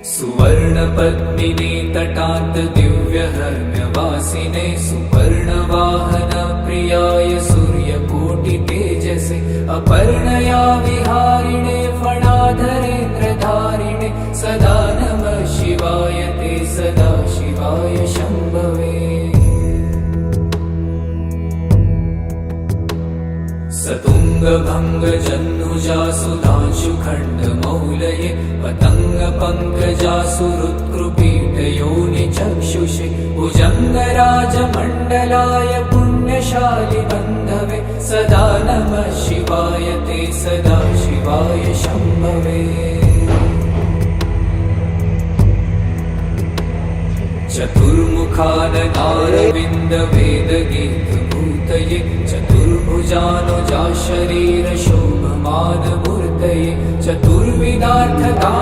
सुवर्णपद्मिने तटान्त दिव्यहर्म्यवासिने सुपर्णवाहन प्रियाय सूर्यकोटितेजसे अपर्णया विहारिणे फणाधरेन्द्रधारिणे सदा नमः शिवाय ते सदा शिवाय शम्भवे। सतुङ्गभङ्गजह्नुजासुधांशुखण्डमौलये पतङ्गपङ्कजासुहृत्कृपीठयोनिचक्षुषे भुजङ्गराजमण्डलाय पुण्यशालिबन्धवे सदा नमः शिवाय ते सदा शिवाय शम्भवे। चतुर्मुखाननारविन्दवेदगीतभूतये चतुर्भुजानुजा शरीरशोभमानमूर्तये चतुर्विधार्थका